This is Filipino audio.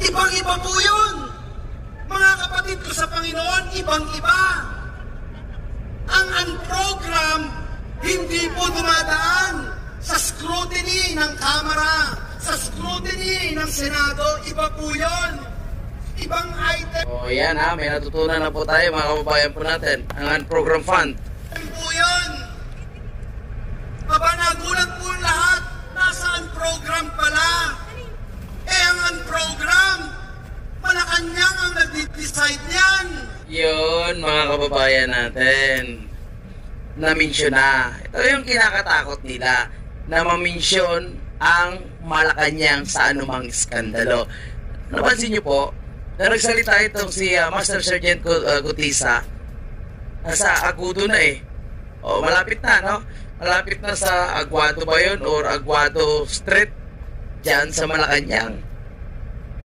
Ibang-iba po yun. Mga kapatid ko sa Panginoon, ibang-iba. Ang unprogram, hindi po dumadaan sa scrutiny ng Kamara, sa scrutiny ng Senado. Iba po yun. Ibang item. O yan ha, may natutunan na po tayo mga kababayan po natin. Ang unprogram fund. Po yun. Aba, nagulat po lahat. Nasa unprogram pala. Ang unprogram, Malacanang ang nag-decide niyan. Yun mga kababayan natin. Na-mention na. Ito yung kinakatakot nila. Na ma-mention ang Malacanang sa anumang skandalo. Napansin niyo po, na nagsalita itong si Master Sergeant Gutisa, nasa Agudo na eh. O, malapit na, no? Malapit na sa Aguado ba yun? Or Aguado Street? Diyan sa Malacanang.